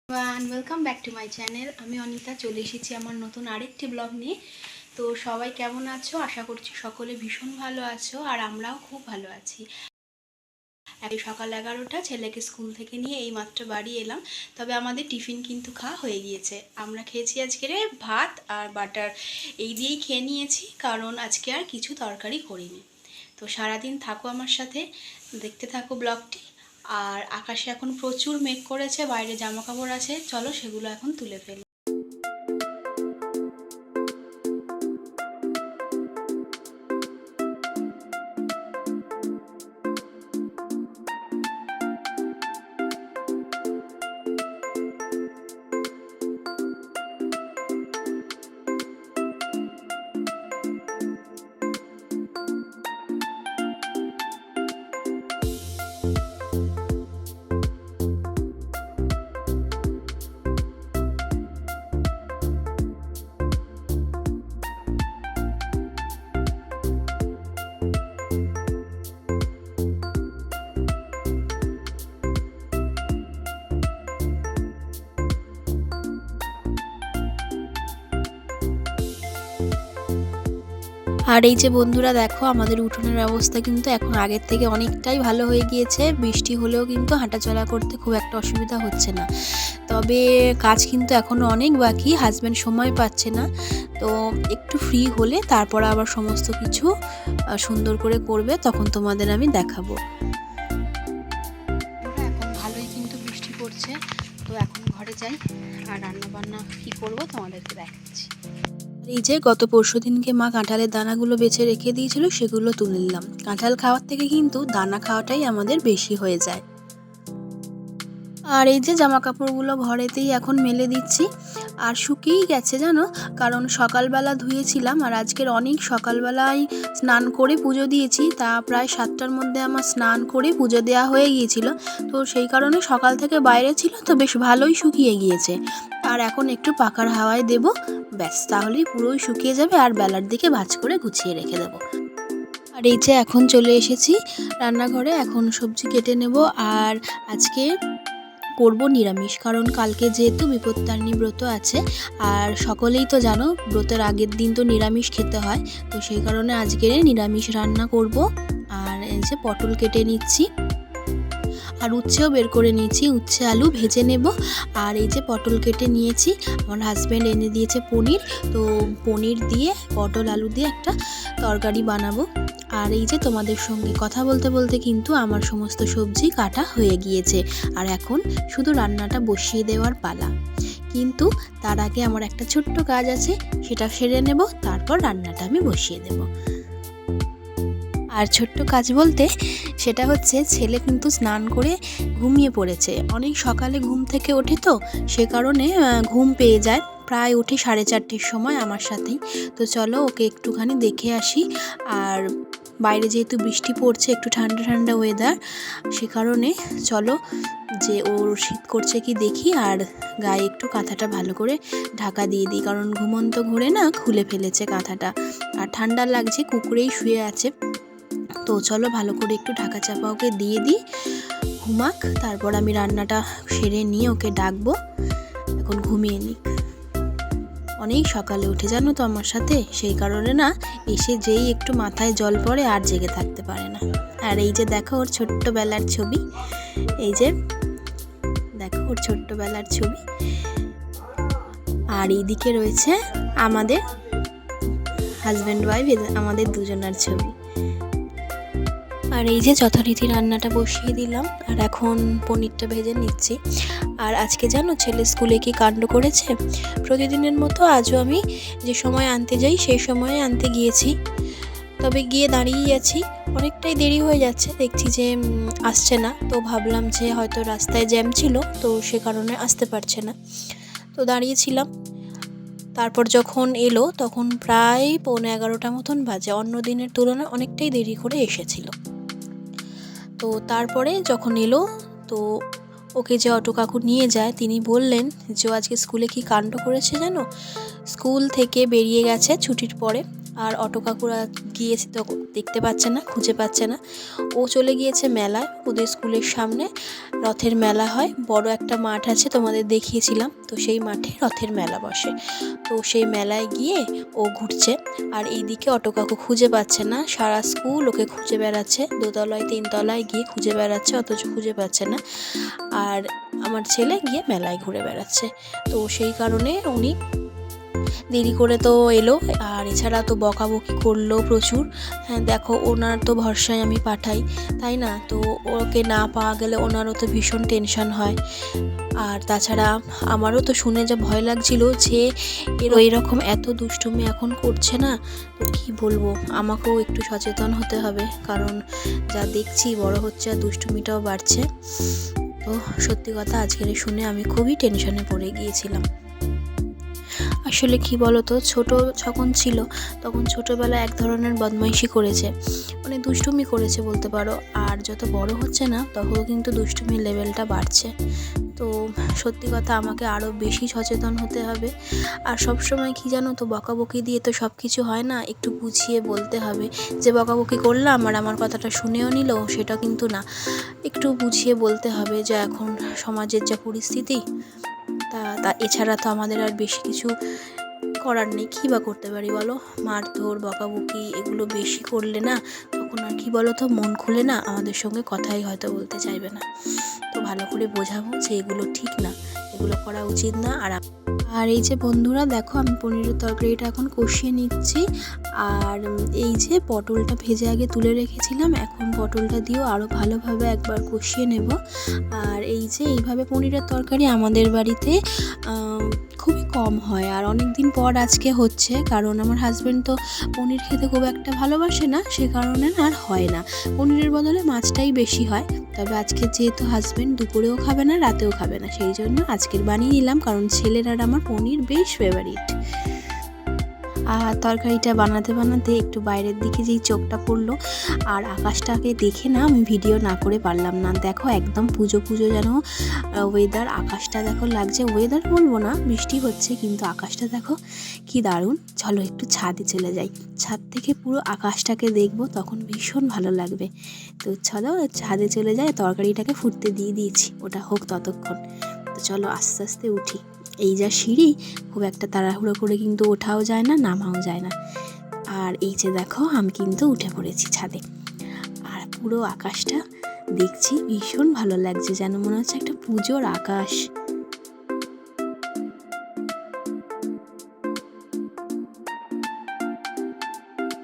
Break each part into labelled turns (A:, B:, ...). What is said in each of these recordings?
A: Welcome back to my channel. আমি অনিতা চলে এসেছি আমার নতুন আরেকটি ব্লগ নিয়ে। তো সবাই কেমন আছো? আশা করছি সকলে ভীষণ ভালো আছো, আর আমরাও খুব ভালো আছি। সকাল 11টা, ছেলেকে স্কুল থেকে নিয়ে এইমাত্র বাড়ি এলাম। তবে আমাদের টিফিন কিন্তু খাওয়া হয়ে গিয়েছে। আমরা খেয়েছি আজকের ভাত আর বাটার, এই দিয়েই খেয়ে নিয়েছি, কারণ আজকে আর কিছু তরকারি করিনি। তো সারাদিন থাকো আমার সাথে, দেখতে থাকো ব্লগটি। আর আকাশে এখন প্রচুর মেঘ করেছে, বাইরে জামা কাপড় আছে, চলো সেগুলো এখন তুলে ফেলি। আর এই যে বন্ধুরা দেখো, আমাদের উঠোনের অবস্থা কিন্তু এখন আগের থেকে অনেকটাই ভালো হয়ে গিয়েছে। বৃষ্টি হলেও কিন্তু হাঁটাচলা করতে খুব একটা অসুবিধা হচ্ছে না। তবে কাজ কিন্তু এখনও অনেক বাকি, হাজব্যান্ড সময় পাচ্ছে না। তো একটু ফ্রি হলে তারপর আবার সমস্ত কিছু সুন্দর করে করবে, তখন তোমাদের আমি দেখাবো। এখন ভালোই কিন্তু বৃষ্টি পড়ছে, তো এখন ঘরে যাই আর রান্না বান্না কী করবো তোমাদেরকে দেখাচ্ছি। এই যে গত পরশুদিনকে মা কাঁঠালের দানাগুলো বেছে রেখে দিয়েছিল, সেগুলো তুলে নিলাম। কাঁঠাল খাওয়ার থেকে কিন্তু দানা খাওয়াটাই আমাদের বেশি হয়ে যায়। আর এই যে জামা কাপড়গুলো ঘরেতেই এখন মেলে দিচ্ছি, আর শুকিয়েই গেছে জানো, কারণ সকালবেলা ধুয়েছিলাম। আর আজকের অনেক সকালবেলায় স্নান করে পুজো দিয়েছি, তা প্রায় 7টার মধ্যে আমার স্নান করে পুজো দেওয়া হয়ে গিয়েছিল। তো সেই কারণে সকাল থেকে বাইরে ছিল, তো বেশ ভালোই শুকিয়ে গিয়েছে। আর এখন একটু পাখার হাওয়ায় দেব, ব্যাস তাহলেই পুরোই শুকিয়ে যাবে। আর বেলার দিকে ভাঁজ করে গুছিয়ে রেখে দেবো। আর এই যে এখন চলে এসেছি রান্নাঘরে, এখন সবজি কেটে নেব। আর আজকে করব নিরামিষ, কারণ কালকে যেহেতু বিপত্তারিণী ব্রত আছে, আর সকলেই তো জানো ব্রতের আগের দিন তো নিরামিষ খেতে হয়। তো সেই কারণে আজকে নিরামিষ রান্না করব। আর এই যে পটল কেটে নিচ্ছি, আর উচ্ছেও বের করে নিয়েছি, উচ্ছে আলু ভেজে নেব। আর এই যে পটল কেটে নিয়েছি, আমার হাজব্যান্ড এনে দিয়েছে পনির, তো পনির দিয়ে পটল আলু দিয়ে একটা তরকারি বানাবো। আর এই যে তোমাদের সঙ্গে কথা বলতে বলতে কিন্তু আমার সমস্ত সবজি কাটা হয়ে গিয়েছে, আর এখন শুধু রান্নাটা বসিয়ে দেওয়ার পালা। কিন্তু তার আগে আমার একটা ছোট্ট কাজ আছে, সেটা সেরে নেব, তারপর রান্নাটা আমি বসিয়ে দেব। আর ছোট্ট কাজ বলতে সেটা হচ্ছে, ছেলে কিন্তু স্নান করে ঘুমিয়ে পড়েছে। অনেক সকালে ঘুম থেকে ওঠে, তো সে কারণে ঘুম পেয়ে যায়, প্রায় ওঠে 4:30টার সময় আমার সাথেই। তো চলো ওকে একটুখানি দেখে আসি। আর বাইরে যেহেতু বৃষ্টি পড়ছে, একটু ঠান্ডা ঠান্ডা ওয়েদার, সে কারণে চলো যে ওর শীত করছে কি দেখি, আর গায়ে একটু কাঁথাটা ভালো করে ঢাকা দিয়ে দিই, কারণ ঘুমন্ত ঘুরে না খুলে ফেলেছে কাঁথাটা, আর ঠান্ডা লাগছে, কুকুরেই শুয়ে আছে। তো চলো ভালো করে একটু ঢাকা চাপা ওকে দিয়ে দিই, ঘুমাক। তারপর আমি রান্নাটা সেরে নিয়ে ওকে ডাকবো, এখন ঘুমিয়ে নিক। অনেক সকালে উঠে জানো তো আমার সাথে, সেই কারণে না এসে যেই একটু মাথায় জল পড়ে আর জেগে থাকতে পারে না। আর এই যে দেখো ওর ছোট্টবেলার ছবি, এই যে দেখো ওর ছোট্টবেলার ছবি। আর এইদিকে রয়েছে আমাদের হাজব্যান্ড ওয়াইফ, আমাদের দুজনার ছবি। আর এই যে যথারীতি রান্নাটা বসিয়ে দিলাম, আর এখন পনিরটা ভেজে নিচ্ছি। আর আজকে জানো ছেলে স্কুলে কি কাণ্ড করেছে, প্রতিদিনের মতো আজও আমি যে সময় আনতে যাই সেই সময়ে আনতে গিয়েছি, তবে গিয়ে দাঁড়িয়েই আছি, অনেকটাই দেরি হয়ে যাচ্ছে, দেখছি যে আসছে না। তো ভাবলাম যে হয়তো রাস্তায় জ্যাম ছিল, তো সে কারণে আসতে পারছে না, তো দাঁড়িয়েছিলাম। তারপর যখন এলো তখন প্রায় 11:15 মতন বাজে, অন্য দিনের তুলনায় অনেকটাই দেরি করে এসেছিল। তো তারপরে যখন এলো, তো ওকে যে অটো কাকু নিয়ে যায়, তিনি বললেন যে আজকে স্কুলে কি কাণ্ড করেছে জানো, স্কুল থেকে বেরিয়ে গেছে ছুটির পরে, আর অটো কাকুরা গিয়েছে তো দেখতে পাচ্ছে না, খুঁজে পাচ্ছে না। ও চলে গিয়েছে মেলায়, ওদের স্কুলের সামনে রথের মেলা হয়, বড় একটা মাঠ আছে, তোমাদের দেখিয়েছিলাম। তো সেই মাঠে রথের মেলা বসে, তো সেই মেলায় গিয়ে ও ঘুরছে। আর এইদিকে অটো কাকু খুঁজে পাচ্ছে না, সারা স্কুল ওকে খুঁজে বেড়াচ্ছে, দোতলায় তিনতলায় গিয়ে খুঁজে বেড়াচ্ছে, অথচ খুঁজে পাচ্ছে না। আর আমার ছেলে গিয়ে মেলায় ঘুরে বেড়াচ্ছে। তো সেই কারণে উনি দেরি করে তো এলো, আর এছাড়া তো বকাবকি করলো প্রচুর। হ্যাঁ দেখো, ওনার তো ভরসায় আমি পাঠাই, তাই না? তো ওকে না পাওয়া গেলে ওনারও তো ভীষণ টেনশন হয়। আর তাছাড়া আমারও তো শুনে যা ভয় লাগছিল যে এরকম এত দুষ্টুমি এখন করছে না, তো কী বলবো, আমাকেও একটু সচেতন হতে হবে, কারণ যা দেখছি বড় হচ্ছে আর দুষ্টুমিটাও বাড়ছে। তো সত্যি কথা আজকের শুনে আমি খুবই টেনশনে পড়ে গিয়েছিলাম। আসলে কি বলতো, ছোট যখন ছিল তখন ছোটবেলায় এক ধরনের বদমাইশি করেছে, মানে দুষ্টুমি করেছে বলতে পারো। আর যত বড় হচ্ছে না তত কিন্তু দুষ্টুমির লেভেলটা বাড়ছে। তো সত্যি কথা আমাকে আরও বেশি সচেতন হতে হবে। আর সবসময় কি জানো তো, বকাবকি দিয়ে তো সব কিছু হয় না, একটু বুঝিয়ে বলতে হবে। যে বকাবকি করলাম আর আমার কথাটা শুনেও নিল, সেটা কিন্তু না, একটু বুঝিয়ে বলতে হবে যে এখন সমাজের যা পরিস্থিতি, তা এছাড়া তো আমাদের আর বেশি কিছু করার নেই। কী বা করতে পারি বলো? মারধর বকাবকি এগুলো বেশি করলে না, তখন আর কি বলো তো, মন খুলে না আমাদের সঙ্গে কথাই হয়তো বলতে চাইবে না। তো ভালো করে বোঝাবো যে এগুলো ঠিক না, এগুলো করা উচিত না। আর এই যে বন্ধুরা দেখো, আমি পনিরের তরকারিটা এখন কষিয়ে নিচ্ছি। আর এই যে পটলটা ভেজে আগে তুলে রেখেছিলাম, এখন পটলটা দিয়েও আরও ভালোভাবে একবার কষিয়ে নেব। আর এই যে এইভাবে পনিরের তরকারি আমাদের বাড়িতে খুবই কম হয়, আর অনেক দিন পর আজকে হচ্ছে, কারণ আমার হাজব্যান্ড তো পনির খেতে খুব একটা ভালোবাসে না, সে কারণে আর হয় না। পনিরের বদলে মাছটাই বেশি হয়। তবে আজকে যেহেতু হাজব্যান্ড দুপুরেও খাবে না, রাতেও খাবে না, সেই জন্য আজকের বানিয়ে নিলাম, কারণ ছেলের আর আমার পনির বেশ ফেভারিট। আর তরকারিটা বানাতে বানাতে একটু বাইরের দিকে যেই চোখটা পড়লো, আর আকাশটাকে দেখে না আমি ভিডিও না করে পারলাম না। দেখো একদম পুজো পুজো যেন ওয়েদার, আকাশটা দেখো লাগছে, ওয়েদার বলবো না, বৃষ্টি হচ্ছে, কিন্তু আকাশটা দেখো কি দারুণ। চলো একটু ছাদে চলে যাই, ছাদ থেকে পুরো আকাশটাকে দেখবো, তখন ভীষণ ভালো লাগবে। তো চলো ছাদে চলে যাই, তরকারিটাকে ফুটতে দিয়ে দিয়েছি, ওটা হোক ততক্ষণ। তো চলো আস্তে আস্তে উঠি। এই যা সিঁড়ি, খুব একটা তাড়াহুড়ো করে কিন্তু ওঠাও যায় না, নামাও যায় না। আর এই যে দেখো, আমি কিন্তু উঠে পড়েছি ছাদে, আর পুরো আকাশটা দেখছি, ভীষণ ভালো লাগছে, যেন মনে হচ্ছে একটা পুজোর আকাশ।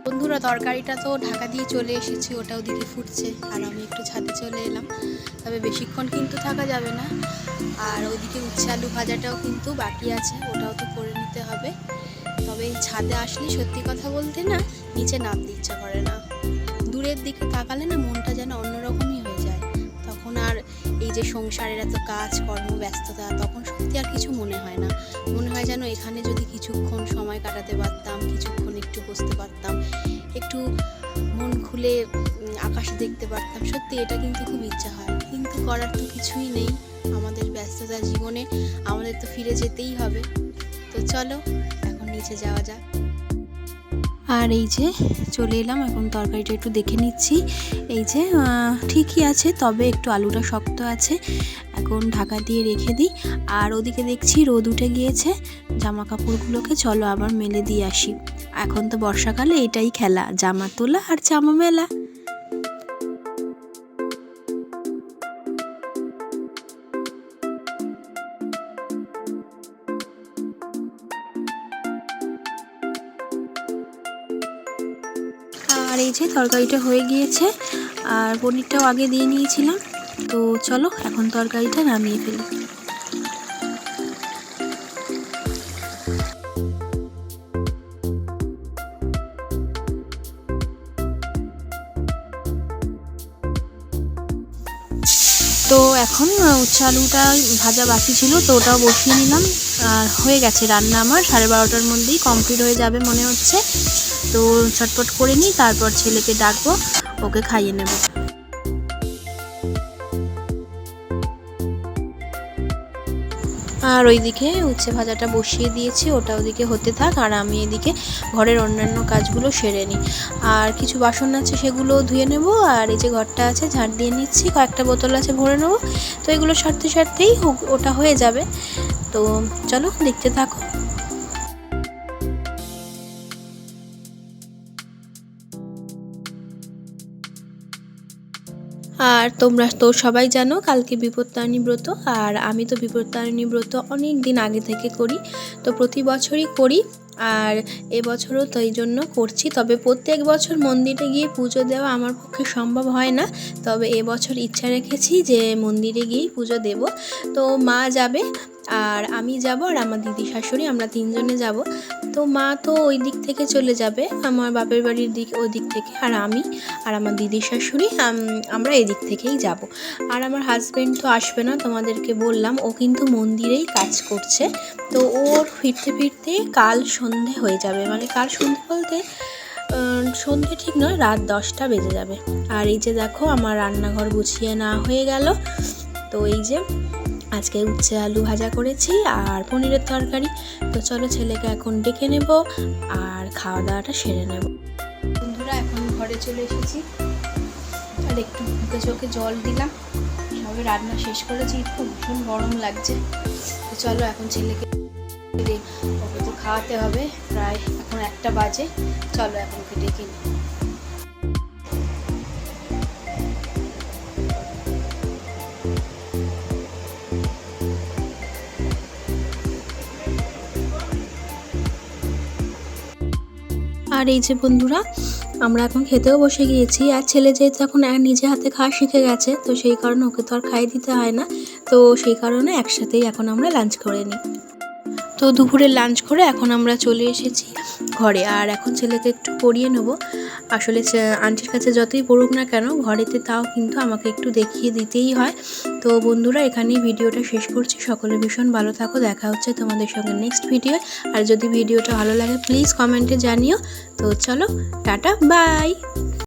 A: বন্ধুরা তরকারিটা তো ঢাকা দিয়ে চলে এসেছি, ওটা ওদিকে ফুটছে, আর আমি একটু ছাদে চলে এলাম। তবে বেশিক্ষণ কিন্তু থাকা যাবে না। আর ওইদিকে উচ্ছে আলু ভাজাটাও কিন্তু বাকি আছে, ওটাও তো করে নিতে হবে। তবে এই ছাদে আসলে সত্যি কথা বলতে না, নিচে নামতে ইচ্ছা করে না। দূরের দিকে তাকালে না মনটা যেন অন্যরকমই হয়ে যায়। তখন আর এই যে সংসারের এত কাজ কর্ম ব্যস্ততা, তখন সত্যি আর কিছু মনে হয় না। মনে হয় যেন এখানে যদি কিছুক্ষণ সময় কাটাতে পারতাম, কিছুক্ষণ একটু বসতে পারতাম, একটু মন খুলে আকাশ দেখতে পারতাম। সত্যি এটা কিন্তু খুব ইচ্ছা হয়, কিন্তু করার তো কিছুই নেই। আমাদের ব্যস্ততা জীবনে আমাদের তো ফিরে যেতেই হবে। তো চলো এখন নিচে যাওয়া যাক। আর এই যে চলে এলাম, এখন তরকারিটা একটু দেখে নিচ্ছি। এই যে ঠিকই আছে, তবে একটু আলুটা শক্ত আছে, এখন ঢাকা দিয়ে রেখে দিই। আর ওদিকে দেখছি রোদ উঠে গিয়েছে, জামা কাপড়গুলোকে চলো আবার মেলে দিয়ে আসি। এখন তো বর্ষাকালে এটাই খেলা, জামা তোলা আর জামা মেলা। আর এই যে তরকারিটা হয়ে গিয়েছে, আর পনিরটাও আগে দিয়ে নিয়েছিলাম। তো চলো এখন তরকারিটা নামিয়ে ফেলি। তো এখন উচ্ছে আলুটা ভাজা বাকি ছিল, তো ওটাও বসিয়ে নিলাম। আর হয়ে গেছে রান্না, আমার 12:30টার মধ্যেই কমপ্লিট হয়ে যাবে মনে হচ্ছে। তো চটপট করে নিই, তারপর ছেলেকে ডাকবো, ওকে খাইয়ে নেব। আর ওইদিকে উচ্ছে ভাজাটা বসিয়ে দিয়েছি, ওটা ওদিকে হতে থাক আর আমি এদিকে ঘরের অন্যান্য কাজগুলো সেরে নিই। আর কিছু বাসন আছে সেগুলো ধুয়ে নেব, আর এই যে ঘরটা আছে ঝাড় দিয়ে নিচ্ছি, কয়েকটা বোতল আছে ভরে নেবো। তো এগুলো সারতে সারতেই ওটা হয়ে যাবে। তো চলো দেখতে থাকো। আর তোমরা তো সবাই জানো কালকে বিপত্তারিণী ব্রত, আর আমি তো বিপত্তারিণী ব্রত অনেক দিন আগে থেকে করি, তো প্রতি বছরই করি। আর এবছরও তো এই জন্য করছি। তবে প্রত্যেক বছর মন্দিরে গিয়ে পুজো দেওয়া আমার পক্ষে সম্ভব হয় না, তবে এবছর ইচ্ছা রেখেছি যে মন্দিরে গিয়েই পুজো দেব। তো মা যাবে আর আমি যাব আর আমার দিদি শাশুড়ি, আমরা তিনজনে যাব। তো মা তো ওই দিক থেকে চলে যাবে, আমার বাপের বাড়ির দিক ওই দিক থেকে, আর আমি আর আমার দিদি শাশুড়ি আমরা এদিক থেকেই যাব। আর আমার হাজব্যান্ড তো আসবে না, তোমাদেরকে বললাম, ও কিন্তু মন্দিরেই কাজ করছে। তো ওর ফিরতে ফিরতে কাল সন্ধে হয়ে যাবে, মানে কাল সন্ধে বলতে সন্ধে ঠিক নয়, রাত 10টা বেজে যাবে। আর এই যে দেখো আমার রান্নাঘর গুছিয়ে না হয়ে গেল। তো এই যে আজকে উচ্ছে আলু ভাজা করেছি আর পনিরের তরকারি। তো চলো ছেলেকে এখন ডেকে নেব আর খাওয়া দাওয়াটা সেরে নেব। বন্ধুরা এখন ঘরে চলে এসেছি, আর একটু মুখে চোখে জল দিলাম, সবে রান্না শেষ করেছি, খুব ভীষণ গরম লাগছে। তো চলো এখন ছেলেকে ওকে তো খাওয়াতে হবে, প্রায় এখন 1টা বাজে। চলো এখন ওকে ডেকে নিই। আর এই যে বন্ধুরা আমরা এখন খেতেও বসে গিয়েছি। আর ছেলে যেহেতু এখন নিজে হাতে খাওয়া শিখে গেছে, তো সেই কারণে ওকে তো আর খাইয়ে দিতে হয় না, তো সেই কারণে একসাথেই এখন আমরা লাঞ্চ করে নিই। তো দুপুরে লাঞ্চ করে এখন আমরা চলে এসেছি ঘরে, আর এখন ছেলেকে একটু পড়িয়ে নেব। আসলে আন্টির কাছে যতই পড়ুক না কেন ঘরেতে, তাও কিন্তু আমাকে একটু দেখিয়ে দিতেই হয়। তো বন্ধুরা এখানেই ভিডিওটা শেষ করছি। সকলে ভীষণ ভালো থাকো, দেখা হচ্ছে তোমাদের সঙ্গে নেক্সট ভিডিও। আর যদি ভিডিওটা ভালো লাগে প্লিজ কমেন্টে জানিও। তো চলো টাটা বাই।